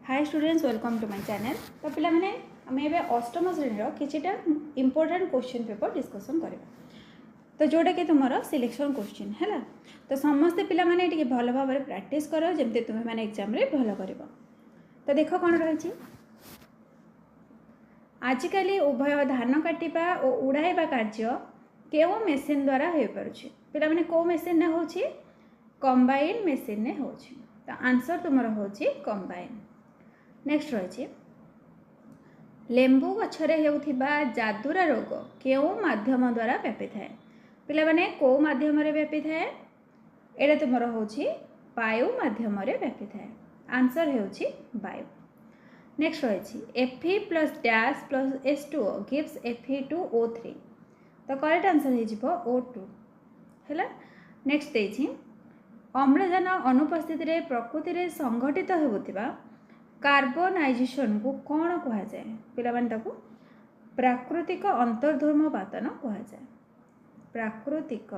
Hi students welcome to my channel. तो पिला माने आम ए अष्टम श्रेणी किछिटा इंपोर्टेंट क्वेश्चन पेपर डिस्कसन करबा। तो जोटा कि तुम सिलेक्शन क्वेश्चन है। तो समस्ते पिला माने टिके भल भाव प्रैक्टिस करो जमते तुम्हें माने एग्जाम रे भल कर। तो देख कौन रही आजिकल उभय धान काटिबा और उड़ाइबा कार्य केउ मेसीन द्वारा हो पारुछि। पिला माने को मेसीन ने होछि कंबाइन मेसीन ने होछि। तो आंसर तुमर होछि कंबाइन। नेक्स्ट रही लेंबू गछरे हेउथिबा जादुरा रोग केउ माध्यम द्वारा व्यापी थाए। पिला माने को माध्यम रे व्यापी थाए एटा तुमर होछि वायु माध्यम रे व्यापी थाए। आंसर हेउछि वायु। नेक्स्ट रही Fe plus dash plus H2O gives Fe2O3। तो करेक्ट आंसर हे जिवो O2 हैला। नेक्स्ट देछि अम्लजान अनुपस्थित रे प्रकृति रे संघटित हेउथिबा कार्बनाइजेशन को कौन कह जाए। पिला माने ताकू प्राकृतिक अंतर्धूमपातन कह जाए। प्राकृतिक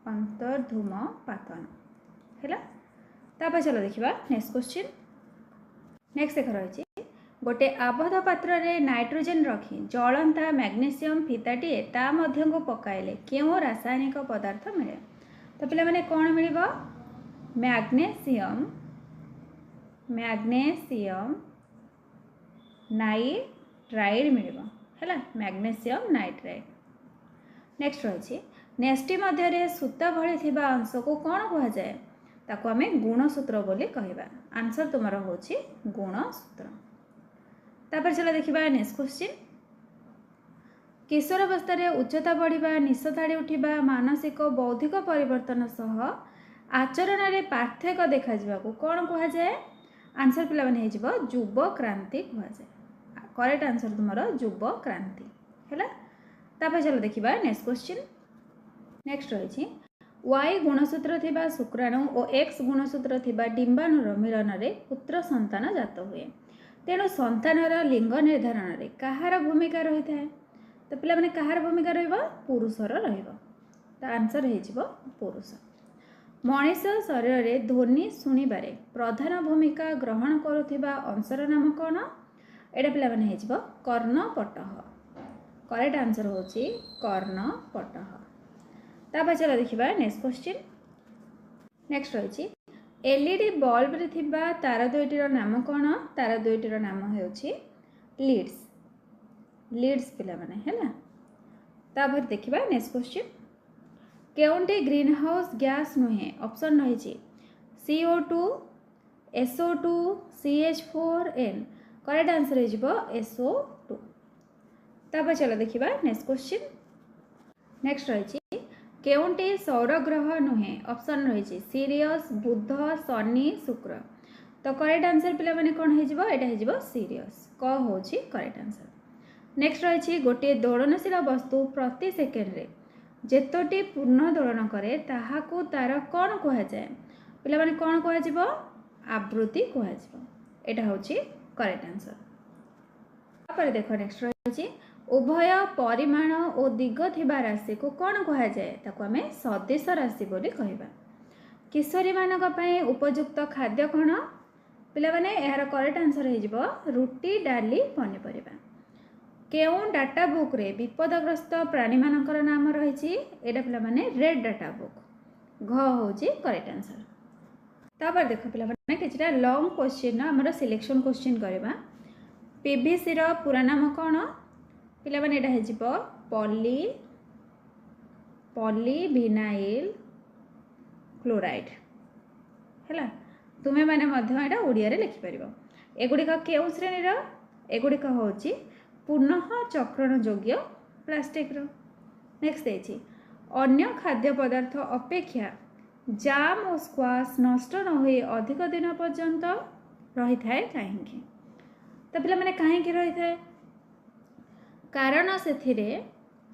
अंतर्धूमपातन हैला। तापर चलो देखिबा नेक्स्ट क्वेश्चन। नेक्स्ट देख रही गोटे आबद्ध पात्र रे नाइट्रोजन रखी जलंता मैग्नीशियम फीताटीए ता मध्य को पकाइले केउ रासायनिक पदार्थ मिले। तो पिला माने कौन मिलिबो मैग्नीशियम नाइट्राइड मिलिबो हैला। Magnesium nitride. नेक्स्ट रही नेस्टी मध्य रे सूता भली थिबा अंश को कौन कह जाए। ताको आमे गुणसूत्र बोली कहबा। आंसर तुमर होछि गुणसूत्र। तापर चलो देखिबा नेक्स्ट क्वेश्चन। किशोर अवस्था उच्चता बढ़िबा निशताड़ी उठिबा मानसिक बौद्धिक परिवर्तन सह आचरण रे पार्थक्य देखा जाबा कौन कह जाए। आंसर पिला माने हे जिवो युव क्रांति कह जाए। करेक्ट आंसर तुमरो युव क्रांति हैला। तापर चलो देखिबा नेक्स्ट क्वेश्चन। नेक्स्ट रही Y गुणसूत्र थिबा शुक्राणु और X गुणसूत्र थिबा डिंबाणुर मिलन रे पुत्र संतान जात हुए। तेणु संतानर लिंग निर्धारण रे कहार भूमिका रही थाए। तो पिला माने कहार भूमिका रहिबो पुरुषर रहिबो। तो आंसर हे जिवो पुरुष। मनीष शरीर रे ध्वनि शुणिबारे प्रधान भूमिका ग्रहण करुथिबा अंशर नाम कौन। एटा पिला माने हे जिवो कर्णपटह। करेक्ट आंसर होछि कर्णपटह। तापर चलो देखिबा नेक्स्ट क्वेश्चन। नेक्स्ट रही एलईडी बल्ब रे थिबा तार दुईटीर नाम कौन। तार दुईटीर नाम हेउछि लीड्स पिला माने हैला। तापर देखिबा नेक्स्ट क्वेश्चन। केउंटे ग्रीन हाउस गैस नुहे। ऑप्शन रही CO2 SO2 CH4N। Correct answer हे जिवो SO2। तापर चलो देखिबा नेक्स्ट क्वेश्चन। नेक्स्ट रही केउंटे सौर ग्रह नुहे। ऑप्शन रही सीरियस बुध शनि शुक्र। तो करेक्ट आंसर पिला माने कोन हे जिवो एटा हे जिवो सीरियस। क होछि करेक्ट आंसर। नेक्स्ट रही गोटे दोलनशील वस्तु प्रति सेकेंड रे जेतोटी पूर्ण दोलन करे ताहाकू तार कौन कह जाए। पिला माने कौन कह जिवो आवृत्ति कह जिवो। एटा होछि करेक्ट आंसर। तापर देखो नेक्स्ट रही उभय परिमाण और दिग थिबा राशि को कौन कह जाए। ताको आमे सदिश राशि बोली कहबा। किशोरी मानक पई उपयुक्त खाद्य कौन। पिला माने एहार करेक्ट आंसर हे जिवो रुटी डाली पनीपरिबा। केउ डाटा बुक रे विपदग्रस्त प्राणी मानकर नाम रही। एटा पिला माने रेड डाटा बुक। घ होछि करेक्ट आंसर। तापर देखो पिला माने किछटा लॉन्ग क्वेश्चन हमर सिलेक्शन क्वेश्चन करबा। पीवीसी रो पूरा नाम कौन। पिला माने एटा हे जिवो पॉलीविनाइल क्लोराइड हैला। तुमे माने मध्य एटा ओडिया रे लिखि परिबो। एगुडिका केउ श्रेणी रो एगुडिका होछि पुनः चक्रण योग्य प्लास्टिक रो। नेक्स्ट देछि अन्य खाद्य पदार्थ अपेक्षा जाम और स्क्वाश नष्ट न होई अधिक दिन पर्यंत रही थाए काहेकि। तो पिला माने काहेकि रही थाए कारण सेथिरे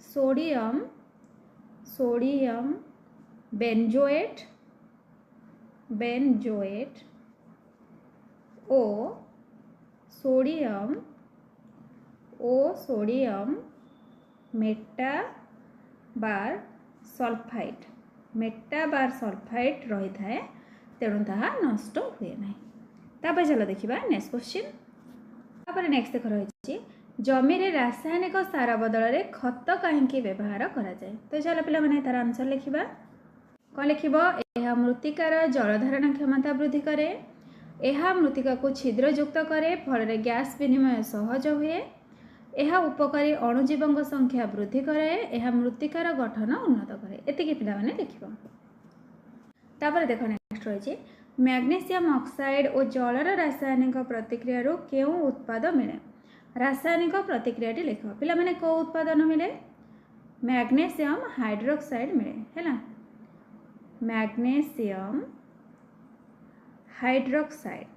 सोडियम बेंजोएट ओ sodium metabisulphite metabisulphite रही थाए तेणु ताहा नष्ट हुए ना। तापर चलो देखिबा नेक्स्ट क्वेश्चन। तापर नेक्स्ट देख रही जमी रे रासायनिक सार बदल में खत कहीं व्यवहार करा जाए। तो चलो पिला माने तार आंसर लिखिबा। कौन लिखिब? यह मृत्तिकार जलधारण क्षमता वृद्धि करे, यह मृत्तिका को छिद्रयुक्त करे, फल गैस विनिमय सहज हुए, यह उपकारी अणुजीवों संख्या वृद्धि करे, यह मृत्तिकार गठन उन्नत करे। एतिकी पिला माने लिखिब। तापर देख नेक्स्ट रही मैग्नेशियम ऑक्साइड और जलर रासायनिक प्रतिक्रिया क्यों उत्पाद मिले? रासायनिक प्रतिक्रिया लिख पिला माने को उत्पादन मिले? मैग्नेशियम हाइड्रोक्साइड मिले है। मैग्नेशियम हाइड्रोक्साइड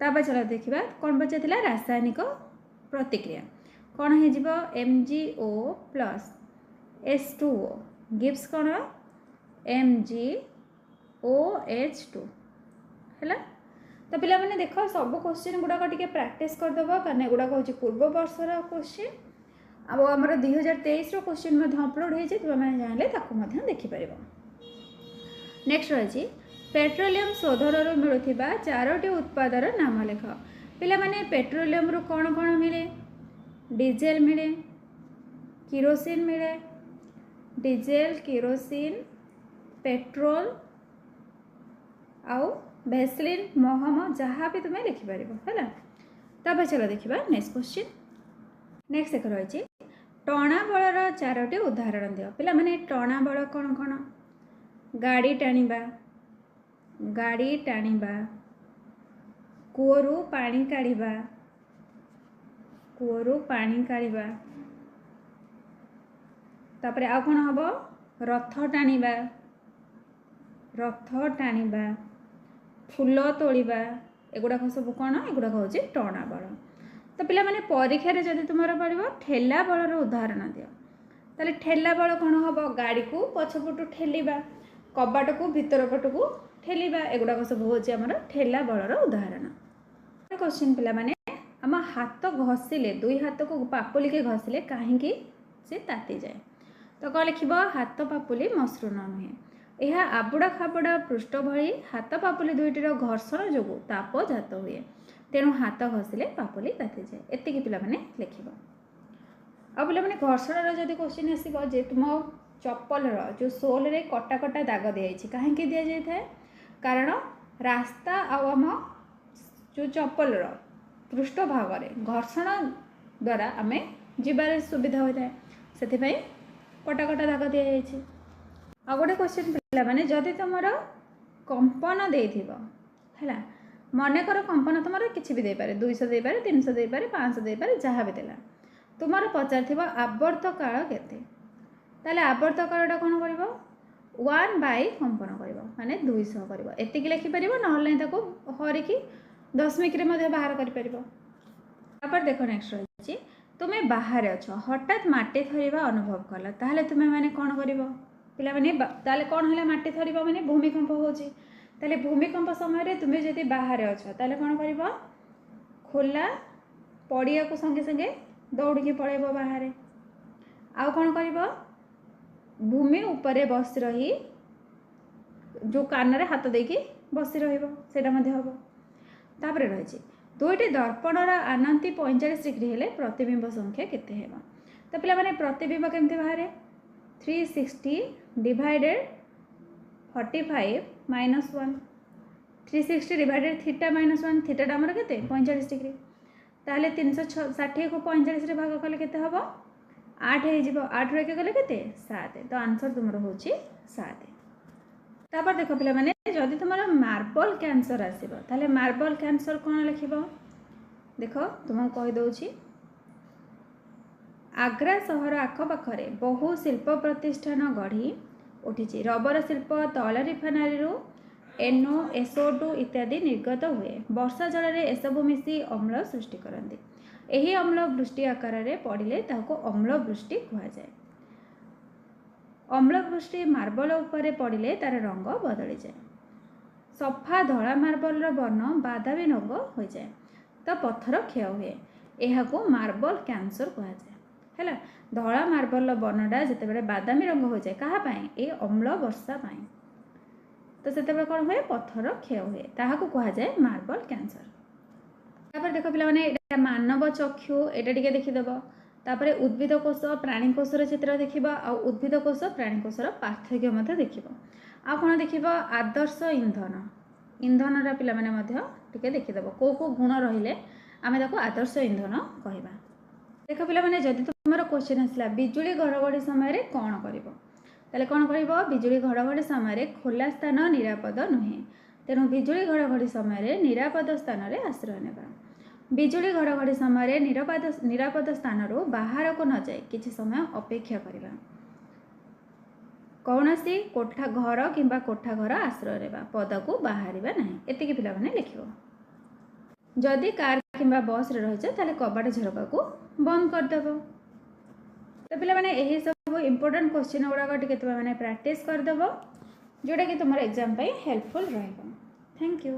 तापर चलो देखिबा कौन पचार रासायनिक प्रतिक्रिया कौन हो MgO प्लस H2O गिव्स कौन MgOH2 है। तो पिला माने देख सब क्वेश्चन गुड़ाक टिके प्रैक्टिस करदेव कारण एगुड़ाक हूँ पूर्व वर्षर क्वेश्चन अब आमर 2023 क्वेश्चन अपलोड होती तुम्हें चाहिए देखिपर। नेक्स्ट रही पेट्रोलियम शोधन मिलूवा 4टी उत्पादर नाम लेख। पिला माने पेट्रोलियम रू कौन कौन मिले? डीजेल मिले, किरोसिन मिले, डीजेल किरोसिन पेट्रोल आउ भेसलिन महम जहाँ भी तुम्हें लिखिपर है। तब चलो देखिबा नेक्स्ट क्वेश्चन। नेक्स्ट देख रही टणा बलर 4टी उदाहरण दियो। पिला माने टणा बल कौन कौन? गाड़ी टाणिबा, कूअरू पानी काढ़िबा, तापरे आ कौन हम रथ टाणिबा, फूल तोड़िबा, एगुड़ाक सब कौन? एगुड़ाक हूँ टणा बल। तो पिला माने परीक्षा रे जदि तुमर पड़ो ठेला बलर उदाहरण दियो ताले ठेला बल कौन हम? गाड़ी को पछपटू ठेलिबा, कबाट को भीतर पटू ठेलिबा, एगुड़ाक सब हूँ आमर ठेला बलर उदाहरण। क्वेश्चन पिला माने आम हाथ घषिले दुई हाथ को पापुली के घषिले कहीं से ताती जाए। तो कौन लिखिब? हाथ पापुली मसृण नुहे, यह आबुड़ा खाबुड़ा पृष्ठ भली हाथ पापुली दुईटर घर्षण जो ताप जात हुए तेणु हाथ घषिले पापुली ताती जाए। एतिकी पिला माने लिखिब। अब पिला माने घर्षण जदि क्वेश्चन आसिब जे तुम चप्पल जो सोल रे कटा कटा दाग दिखाई कहीं दि जाए कारण रास्ता आम जो चप्पल पृष्ठ भाग में घर्षण द्वारा आम जीवार सुविधा होता है से कटा कटा दाग दि जाए। आ गोटे क्वेश्चन पिला माने जदि तुम कंपन देथिबो है मनकर कंपन तुम किसी भी देपारे 200 देपारे 300 देपारे 500 देपारे जहाँ भी देला तुम पचार आवर्त काल केते ताले आवर्त कालटा कौन कर 1 बाय कंपन कर माने 200 कर एतिक लिखिपर ना हरिकी दशमिक बाहर कर। देख नेक्स्ट रही तुम्हें बाहर अच्छ हठात माटी थरिबा अनुभव कल ताहले तुम्हें माने कौन कर पिला माने ताले कौन है माटी थरिबा माने भूमिकंप होची ताले भूमिकंप समय रे तुम्हें जदि बाहर अच्छ ताले कौन कर खोला पड़िया को संगे संगे दौड़ी पड़ेब बाहर आउ कौन कर भूमि उपरे बस रही जो कान रे हाथ देकी बसी रहा हम। तापर रही दुईटी दर्पणर आनंती 45 डिग्री हेले प्रतिबिंब संख्या केते हेबा। तो पिला माने प्रतिबिंब केमती बाहर 360 डिवाइडेड 45 -1 360 डिवाइडेड थीटा -1 थीटा आमर केते 45 डिग्री ताहले 360 को 45 रे भाग कले केते हबो 8 हो 8 रे गले केते 7। तो आंसर तुमर होची 7। तापर देखो पिला माने जदि तुम मार्बल कैंसर आसीबो ताहले मार्बल कैंसर कौन लिखिबो देखो तुमको कहि दउची आग्रा सहर आखपाखरे बहु शिल्प प्रतिष्ठान गढ़ी उठी रबर शिल्प तैल रिफाइनरी NO SO2 इत्यादि निर्गत हुए वर्षा जल में एसबू मिसी अम्ल सृष्टि करती यही अम्ल वृष्टि आकार में पड़े ताको अम्ल वृष्टि कहुए। अम्ल वृष्टि मार्बल उपरे पड़े तार रंग बदली जाए सफा धला मार्बल वर्ण बादामी रंग हो जाए तो पत्थर क्षय हुए यह मार्बल कैंसर कहुए। है धला मार्बल बनटा जिते बादामी रंग हो जाए क्या ये अम्ल वर्षा तो से कौन हुए पथर क्षय हुए ताकू कहुए मार्बल कैंसर। तापर देख पे मानव चक्षु ये देखीदेव तापर उद्भिद कोष प्राणी कोषर चित्र देख आ उद्भिद कोष प्राणी कोषर पार्थक्य देख आ कौन देख आदर्श इंधन इंधन पे देखीदेव कौ कौ गुण रही आम आदर्श इंधन कहवा। देख पे जदि तुम क्वेश्चन आसला बिजुली घड़घड़ी समय कौन कर कौन कर बिजुली घड़घड़ी समय खोला स्थान निरापद नुहे तेणु बिजुली घड़घड़ी समय निरापद स्थान आश्रय नेबा। बिजुली घड़घड़ी समय निरापद स्थान बाहर को न जाए किसी समय अपेक्षा करवा। कौन सी कोठा घर कि कोठा घर आश्रय नेबा पदा को बाहर ना एतिक पे लिख। जदि कार कि बस रही कबाट झरका को बंद करदेव। तो पे यही सब इम्पोर्टेंट क्वेश्चन गुड़ाक मैंने प्रैक्टिस करदेव जोटा कि तुम एग्जाम हेल्पफुल रहा। Thank you.